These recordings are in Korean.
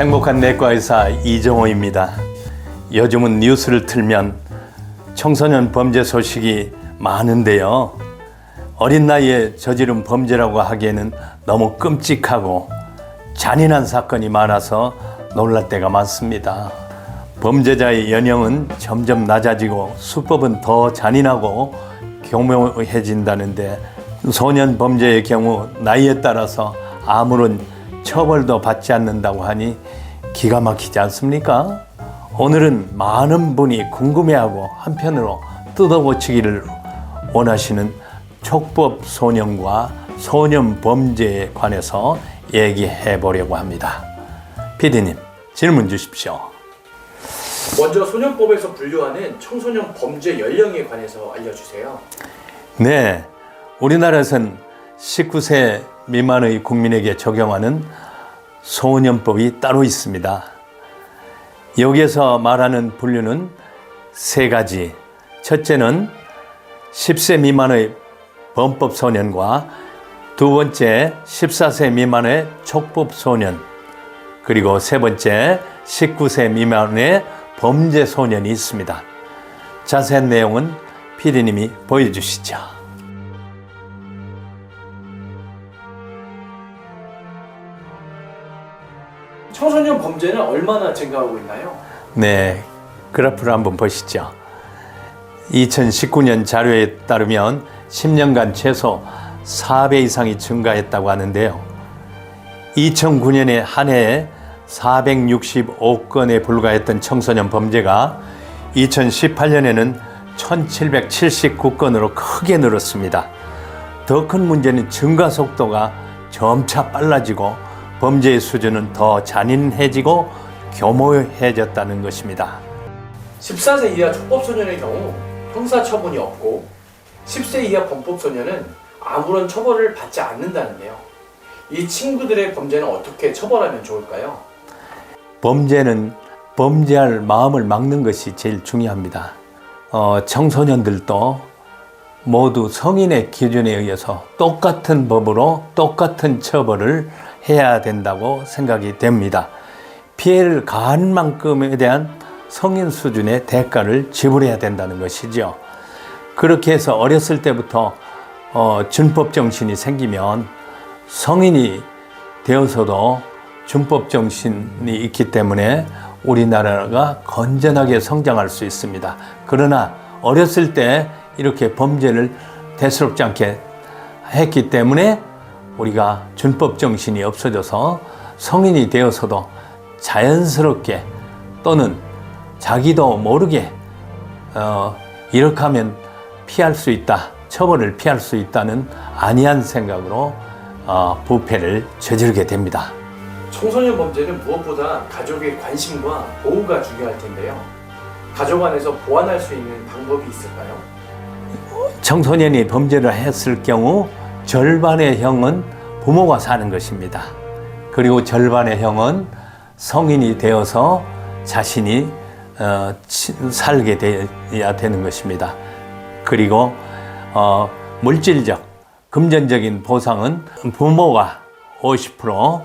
행복한 내과의사 이정호입니다. 요즘은 뉴스를 틀면 청소년 범죄 소식이 많은데요. 어린 나이에 저지른 범죄라고 하기에는 너무 끔찍하고 잔인한 사건이 많아서 놀랄 때가 많습니다. 범죄자의 연령은 점점 낮아지고 수법은 더 잔인하고 교묘해진다는데 소년 범죄의 경우 나이에 따라서 아무런 처벌도 받지 않는다고 하니 기가 막히지 않습니까? 오늘은 많은 분이 궁금해하고 한편으로 뜯어고치기를 원하시는 촉법 소년과 소년 범죄에 관해서 얘기해 보려고 합니다. PD님, 질문 주십시오. 먼저 소년법에서 분류하는 청소년 범죄 연령에 관해서 알려주세요. 네, 우리나라에서는 19세 미만의 국민에게 적용하는 소년법이 따로 있습니다. 여기에서 말하는 분류는 세 가지. 첫째는 10세 미만의 범법 소년과 두 번째 14세 미만의 촉법 소년, 그리고 세 번째 19세 미만의 범죄 소년이 있습니다. 자세한 내용은 PD님이 보여주시죠. 청소년 범죄는 얼마나 증가하고 있나요? 네, 그래프를 한번 보시죠. 2019년 자료에 따르면 10년간 최소 4배 이상이 증가했다고 하는데요. 2009년에 한 해에 465건에 불과했던 청소년 범죄가 2018년에는 1779건으로 크게 늘었습니다. 더 큰 문제는 증가 속도가 점차 빨라지고 범죄의 수준은 더 잔인해지고 교모해졌다는 것입니다. 14세 이하 촉법소년의 경우 형사처분이 없고 10세 이하 범법소년은 아무런 처벌을 받지 않는다는데요. 이 친구들의 범죄는 어떻게 처벌하면 좋을까요? 범죄는 범죄할 마음을 막는 것이 제일 중요합니다. 청소년들도 모두 성인의 기준에 의해서 똑같은 법으로 똑같은 처벌을 해야 된다고 생각이 됩니다. 피해를 가한 만큼에 대한 성인 수준의 대가를 지불해야 된다는 것이죠. 그렇게 해서 어렸을 때부터 준법 정신이 생기면 성인이 되어서도 준법 정신이 있기 때문에 우리나라가 건전하게 성장할 수 있습니다. 그러나 어렸을 때 이렇게 범죄를 대수롭지 않게 했기 때문에 우리가 준법 정신이 없어져서 성인이 되어서도 자연스럽게 또는 자기도 모르게 이렇게 하면 피할 수 있다, 처벌을 피할 수 있다는 안이한 생각으로 부패를 저지르게 됩니다. 청소년 범죄는 무엇보다 가족의 관심과 보호가 중요할 텐데요. 가족 안에서 보완할 수 있는 방법이 있을까요? 청소년이 범죄를 했을 경우 절반의 형은 부모가 사는 것입니다. 그리고 절반의 형은 성인이 되어서 자신이 살게 돼야 되는 것입니다. 그리고 물질적, 금전적인 보상은 부모가 50%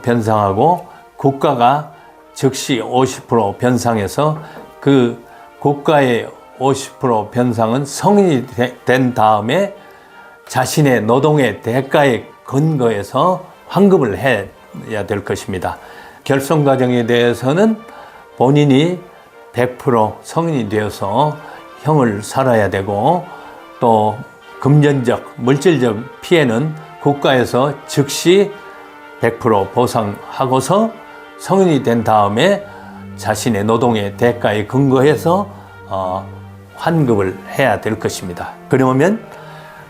변상하고 국가가 즉시 50% 변상해서 그 국가의 50% 변상은 성인이 된 다음에 자신의 노동의 대가에 근거해서 환급을 해야 될 것입니다. 결손 과정에 대해서는 본인이 100% 성인이 되어서 형을 살아야 되고 또 금전적, 물질적 피해는 국가에서 즉시 100% 보상하고서 성인이 된 다음에 자신의 노동의 대가에 근거해서 환급을 해야 될 것입니다. 그러면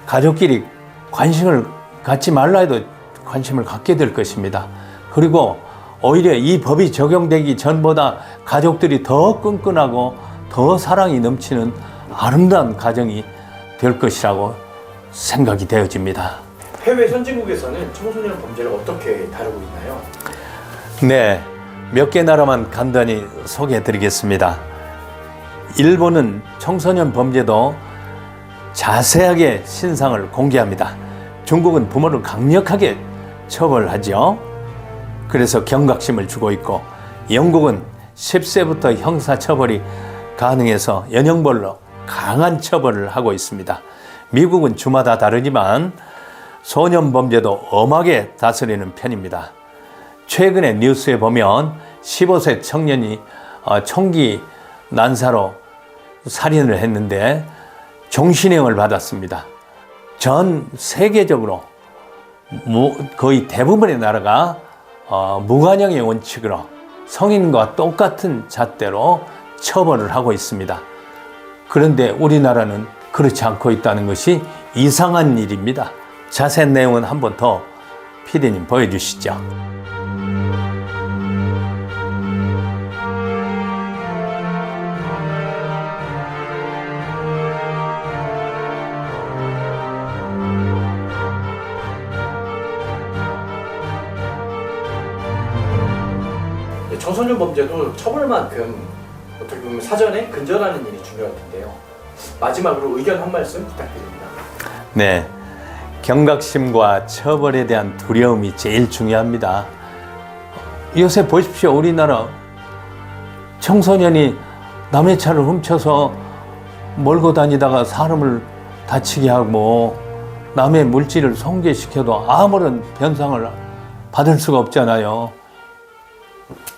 가족끼리 관심을 갖지 말라 해도 관심을 갖게 될 것입니다. 그리고 오히려 이 법이 적용되기 전보다 가족들이 더 끈끈하고 더 사랑이 넘치는 아름다운 가정이 될 것이라고 생각이 되어집니다. 해외 선진국에서는 청소년 범죄를 어떻게 다루고 있나요? 네, 몇 개 나라만 간단히 소개해 드리겠습니다. 일본은 청소년 범죄도 자세하게 신상을 공개합니다. 중국은 부모를 강력하게 처벌하죠. 그래서 경각심을 주고 있고, 영국은 10세부터 형사처벌이 가능해서 연형별로 강한 처벌을 하고 있습니다. 미국은 주마다 다르지만 소년범죄도 엄하게 다스리는 편입니다. 최근에 뉴스에 보면 15세 청년이 총기 난사로 살인을 했는데 종신형을 받았습니다. 전 세계적으로 거의 대부분의 나라가 무관용의 원칙으로 성인과 똑같은 잣대로 처벌을 하고 있습니다. 그런데 우리나라는 그렇지 않고 있다는 것이 이상한 일입니다. 자세한 내용은 한 번 더 PD님 보여주시죠. 청소년 범죄도 처벌만큼 어떻게 보면 사전에 근절하는 일이 중요할 텐데요. 마지막으로 의견 한 말씀 부탁드립니다. 네, 경각심과 처벌에 대한 두려움이 제일 중요합니다. 요새 보십시오. 우리나라 청소년이 남의 차를 훔쳐서 몰고 다니다가 사람을 다치게 하고 남의 물질을 손괴시켜도 아무런 변상을 받을 수가 없잖아요.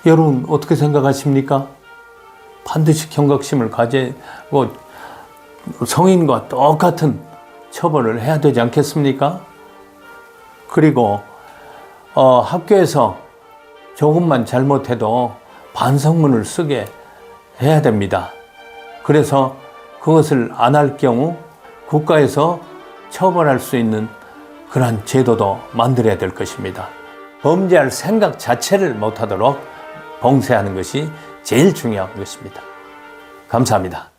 여러분 어떻게 생각하십니까? 반드시 경각심을 가지고 성인과 똑같은 처벌을 해야 되지 않겠습니까? 그리고 학교에서 조금만 잘못해도 반성문을 쓰게 해야 됩니다. 그래서 그것을 안 할 경우 국가에서 처벌할 수 있는 그러한 제도도 만들어야 될 것입니다. 범죄할 생각 자체를 못하도록 봉쇄하는 것이 제일 중요한 것입니다. 감사합니다.